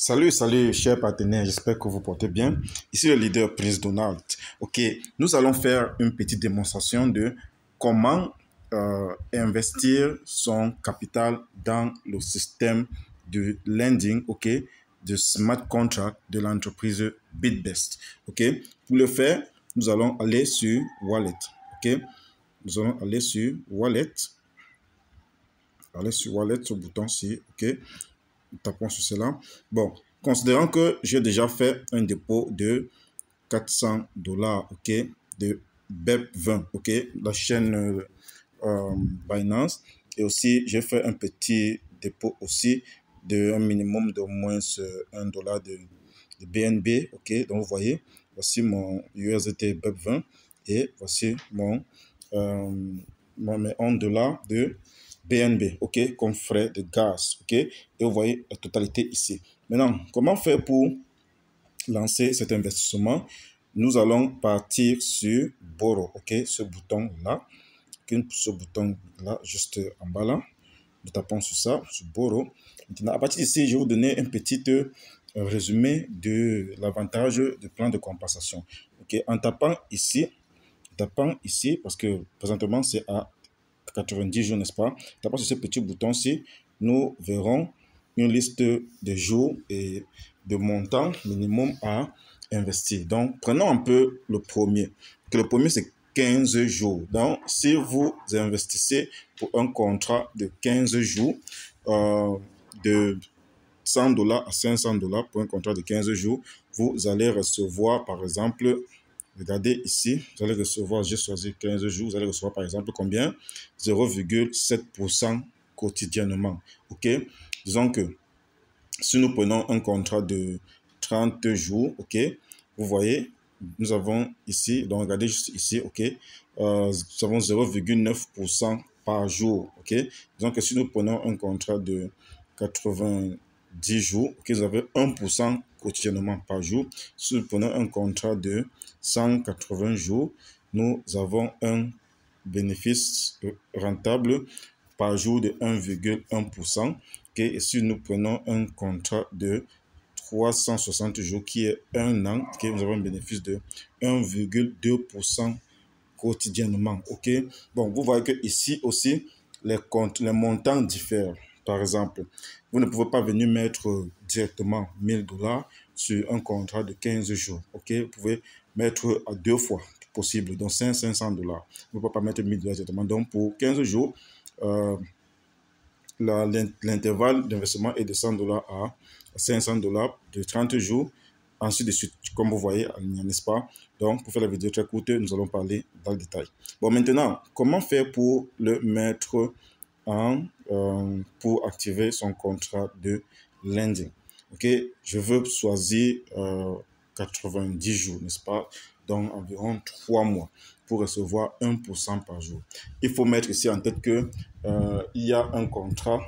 Salut, chers partenaires, j'espère que vous portez bien. Ici le leader Prince Donald. Ok, nous allons faire une petite démonstration de comment investir son capital dans le système de lending, ok, de smart contract de l'entreprise BitBest. Ok, pour le faire, nous allons aller sur Wallet. Ok, nous allons aller sur Wallet. Ce bouton-ci, ok. Tapons sur cela. Bon, considérant que j'ai déjà fait un dépôt de $400, ok, de BEP20, ok, la chaîne Binance, et aussi j'ai fait un petit dépôt aussi de un minimum d'au moins $1 de BNB, ok, donc vous voyez, voici mon USDT BEP20 et voici mes $1 de BNB, ok, comme frais de gaz, ok, et vous voyez la totalité ici. Maintenant, comment faire pour lancer cet investissement? Nous allons partir sur Borrow, ok, ce bouton-là, juste en bas là, nous tapons sur ça, sur Borrow. Maintenant, à partir d'ici, je vais vous donner un petit résumé de l'avantage du plan de compensation. Ok, en tapant ici, parce que présentement c'est à 90 jours, n'est-ce pas? Tapant sur ce petit bouton-ci, nous verrons une liste de jours et de montants minimum à investir. Donc, prenons un peu le premier. Le premier, c'est 15 jours. Donc, si vous investissez pour un contrat de 15 jours, de $100 à $500 pour un contrat de 15 jours, vous allez recevoir, par exemple, regardez ici, vous allez recevoir, j'ai choisi 15 jours, vous allez recevoir par exemple combien? 0,7% quotidiennement. Ok? Disons que si nous prenons un contrat de 30 jours, ok? Vous voyez, nous avons ici, donc regardez juste ici, ok? Nous avons 0,9% par jour, ok? Disons que si nous prenons un contrat de 90 jours, ok, vous avez 1% quotidiennement par jour. Si nous prenons un contrat de 180 jours, nous avons un bénéfice rentable par jour de 1,1%. Okay? Et si nous prenons un contrat de 360 jours qui est un an, okay, nous avons un bénéfice de 1,2% quotidiennement. Ok, bon, vous voyez que ici aussi les montants diffèrent. Par exemple, vous ne pouvez pas venir mettre directement $1000 sur un contrat de 15 jours. Ok, vous pouvez mettre à deux fois possible, donc $500. Vous ne pouvez pas mettre $1000 directement. Donc pour 15 jours, l'intervalle d'investissement est de $100 à $500 de 30 jours, ainsi de suite, comme vous voyez, n'est-ce pas? Donc, pour faire la vidéo très courte, nous allons parler dans le détail. Bon, maintenant, comment faire pour le mettre pour activer son contrat de lending? Ok, je veux choisir 90 jours, n'est-ce pas? Donc, environ 3 mois pour recevoir 1% par jour. Il faut mettre ici en tête que il y a un contrat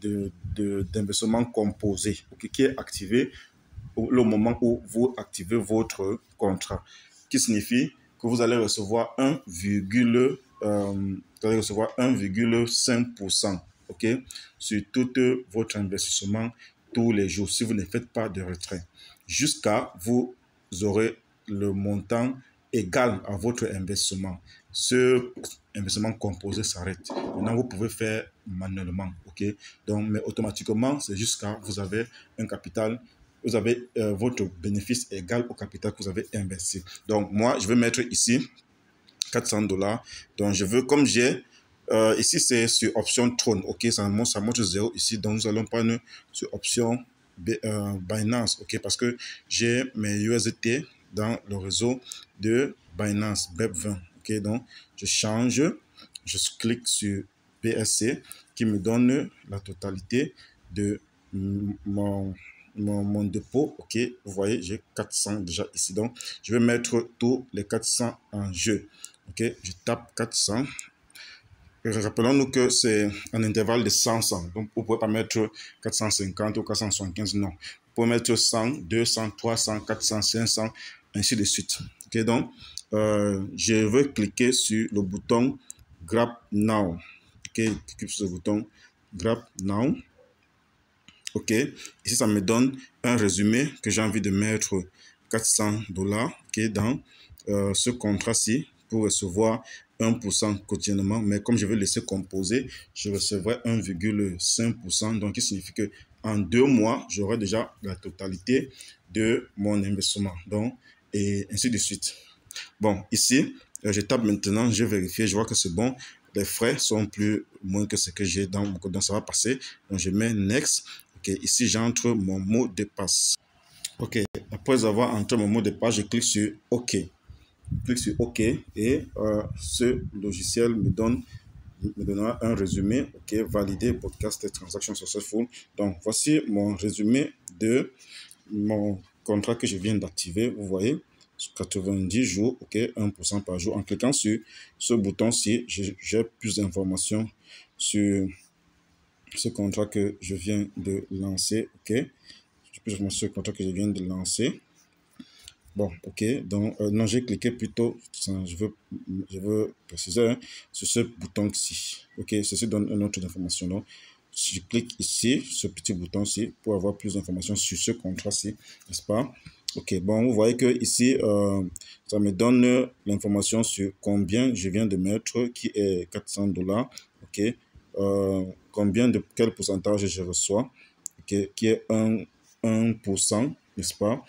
d'investissement composé, okay, qui est activé le moment où vous activez votre contrat, qui signifie que vous allez recevoir 1,5%, ok, sur tout votre investissement tous les jours si vous ne faites pas de retrait, jusqu'à vous aurez le montant égal à votre investissement. Ce investissement composé s'arrête. Maintenant, vous pouvez faire manuellement, ok? Donc, mais automatiquement, c'est jusqu'à vous avez un capital, vous avez votre bénéfice égal au capital que vous avez investi. Donc, moi, je vais mettre ici $400. Donc, je veux, comme j'ai, ici, c'est sur option Tron, ok? Ça montre 0 ici. Donc, nous allons prendre sur option Binance, ok? Parce que j'ai mes USDT dans le réseau de Binance BEP20, ok? Donc, je change, je clique sur BSC qui me donne la totalité de mon dépôt, ok? Vous voyez, j'ai 400 déjà ici. Donc, je vais mettre tous les 400 en jeu, ok? Je tape 400. Rappelons-nous que c'est un intervalle de 100. Donc, vous ne pouvez pas mettre 450 ou 475, non. Vous pouvez mettre 100, 200, 300, 400, 500, ainsi de suite. Ok, donc, je vais cliquer sur le bouton Grab Now. Ok, clique sur ce bouton Grab Now. OK. Ici, ça me donne un résumé que j'ai envie de mettre $400, OK, dans ce contrat-ci pour recevoir 1% quotidiennement. Mais comme je vais laisser composer, je recevrai 1,5%. Donc, il signifie que en 2 mois, j'aurai déjà la totalité de mon investissement. Donc, et ainsi de suite. Bon, ici, je tape maintenant, je vérifie, je vois que c'est bon. Les frais sont moins que ce que j'ai dans mon code, donc ça va passer. Donc, je mets Next. OK, ici, j'entre mon mot de passe. OK, après avoir entré mon mot de passe, je clique sur OK. Je clique sur OK et ce logiciel me donnera un résumé. OK, valider podcast transaction successful. Donc, voici mon résumé de mon contrat que je viens d'activer. Vous voyez, 90 jours, OK, 1% par jour. En cliquant sur ce bouton-ci, j'ai plus d'informations sur ce contrat que je viens de lancer. OK, j'ai plus d'informations sur le contrat que je viens de lancer. Bon, OK, donc non, j'ai cliqué plutôt, je veux préciser hein, sur ce bouton-ci. OK, ceci donne une autre information. Donc, je clique ici, ce petit bouton-ci, pour avoir plus d'informations sur ce contrat-ci, n'est-ce pas? OK, bon, vous voyez que ici, ça me donne l'information sur combien je viens de mettre, qui est $400. OK, quel pourcentage je reçois, OK, qui est 1%, n'est-ce pas?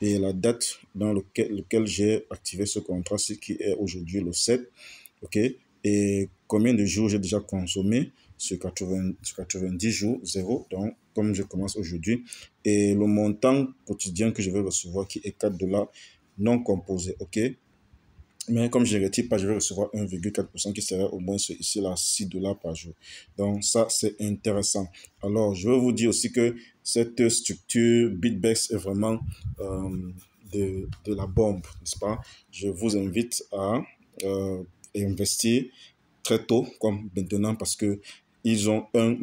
Et la date dans laquelle j'ai activé ce contrat, c'est qui est aujourd'hui le 7. OK? Et combien de jours j'ai déjà consommé sur 90 jours, 0. Donc, comme je commence aujourd'hui. Et le montant quotidien que je vais recevoir, qui est $4 non composé. OK? Mais comme je ne retire pas, je vais recevoir 1,4% qui serait au moins ici là $6 par jour. Donc ça, c'est intéressant. Alors, je veux vous dire aussi que cette structure BitBEX est vraiment de la bombe, n'est-ce pas? Je vous invite à investir très tôt, comme maintenant, parce que ils ont un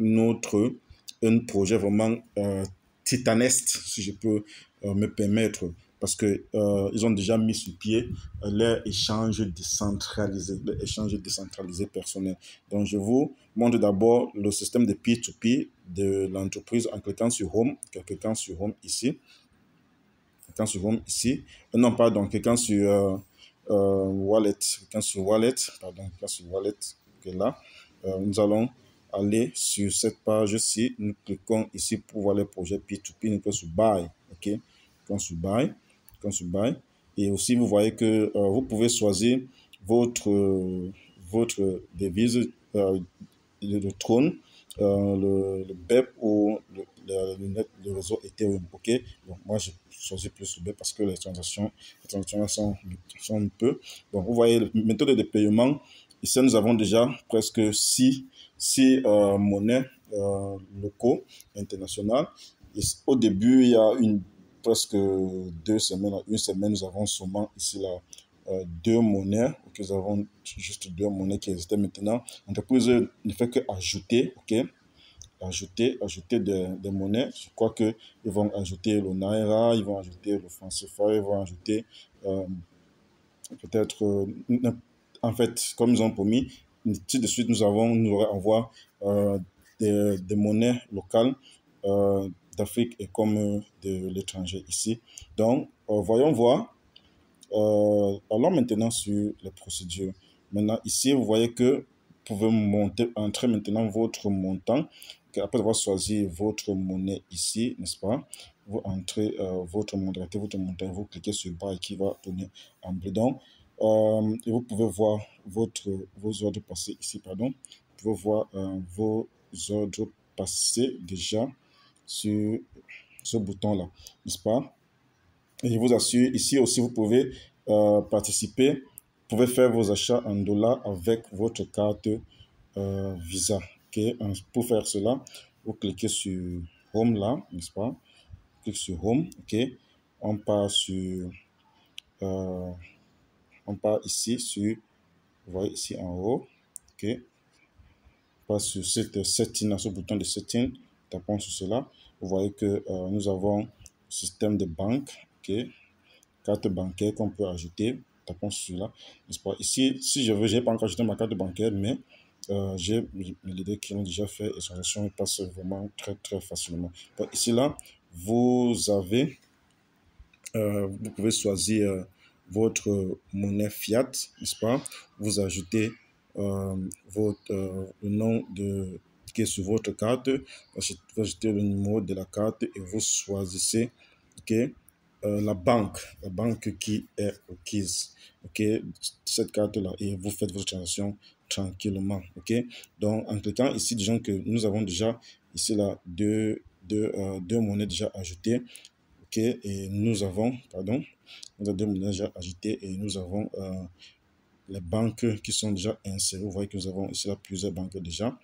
projet vraiment titanesque, si je peux me permettre, parce que ils ont déjà mis sur pied leur échange décentralisé personnel. Donc, je vous montre d'abord le système de peer-to-peer de l'entreprise en cliquant sur Home, cliquant sur Home ici, non, pardon, cliquant sur Wallet, cliquant sur Wallet, que là, nous allons aller sur cette page-ci, nous cliquons ici pour voir les projets P2P, nous cliquons sur Buy, OK, cliquons sur Buy, et aussi vous voyez que vous pouvez choisir votre devise, le trône, le BEP ou le réseau Ethereum. OK? Donc, moi, je choisis plus le BEP parce que les transactions sont un peu. Bon, vous voyez, la méthode de paiement. Ici, nous avons déjà presque six monnaies locaux, internationales. Et au début, il y a presque 2 semaines, une semaine, nous avons seulement ici là deux monnaies. Okay, nous avons juste deux monnaies qui existaient maintenant. L'entreprise ne fait qu'ajouter, OK? Ajouter des monnaies. Je crois qu'ils vont ajouter le Naira, ils vont ajouter le franc CFA, ils vont ajouter peut-être, en fait, comme ils ont promis, tout de suite, nous aurons avoir des monnaies locales d'Afrique et comme de l'étranger ici. Donc, voyons voir. Allons maintenant sur les procédures. Maintenant, ici, vous voyez que vous pouvez entrer maintenant votre montant. Après avoir choisi votre monnaie ici, n'est-ce pas? Vous entrez votre montant, vous cliquez sur Buy qui va donner en bleu. Donc, et vous pouvez voir vos ordres passés ici, pardon. Vous pouvez voir vos ordres passés déjà sur ce bouton-là, n'est-ce pas? Et je vous assure, ici aussi, vous pouvez participer, vous pouvez faire vos achats en dollars avec votre carte Visa. Okay? Pour faire cela, vous cliquez sur Home là, n'est-ce pas? Clique sur Home, ok. On part sur, euh, on part ici sur, vous voyez ici en haut, ok. On part sur cette setting, ce bouton de setting, tapons sur cela. Vous voyez que nous avons système de banque, ok. Carte bancaire qu'on peut ajouter, tapons sur là, n'est-ce pas? Ici, si je veux, j'ai pas encore ajouté ma carte bancaire, mais j'ai l'idée qui ont déjà fait et les transactions passent vraiment très facilement. Donc ici là, vous avez, vous pouvez choisir votre monnaie fiat, n'est-ce pas? Vous ajoutez le nom qui est sur votre carte, vous ajoutez le numéro de la carte et vous choisissez, ok, la banque qui est requise, ok, cette carte-là, et vous faites votre transaction tranquillement, ok. Donc en cliquant ici, disons que nous avons déjà ici là deux monnaies déjà ajoutées, ok, et nous avons, pardon, nous avons deux monnaies déjà ajoutées et nous avons les banques qui sont déjà insérées. Vous voyez que nous avons ici là plusieurs banques déjà.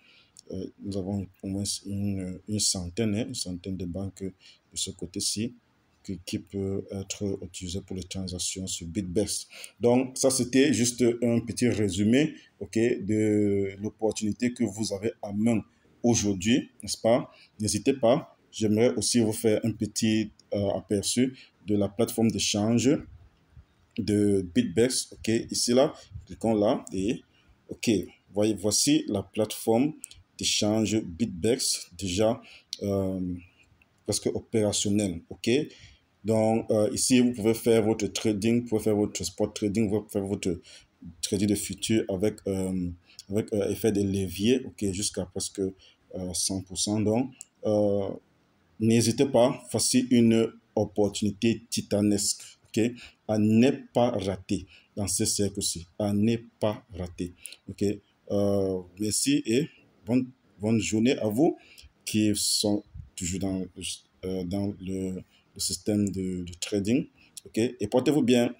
Nous avons au moins une centaine, hein, une centaine de banques de ce côté-ci qui peut être utilisées pour les transactions sur BitBEX. Donc, ça, c'était juste un petit résumé, ok, de l'opportunité que vous avez à main aujourd'hui, n'est-ce pas? N'hésitez pas. J'aimerais aussi vous faire un petit aperçu de la plateforme d'échange de BitBEX. Ok, ici là, cliquons là et ok, voyez, voici la plateforme d'échange BitBEX déjà euh, presque opérationnelle. Ok, donc ici vous pouvez faire votre trading, vous pouvez faire votre spot trading, vous pouvez faire votre trading de futur avec effet de levier, ok, jusqu'à presque 100%. Donc n'hésitez pas, voici une opportunité titanesque, ok, à ne pas rater dans ce cercle-ci, à ne pas rater, ok. Merci et bonne journée à vous qui sont toujours dans le système de trading, ok, et portez-vous bien.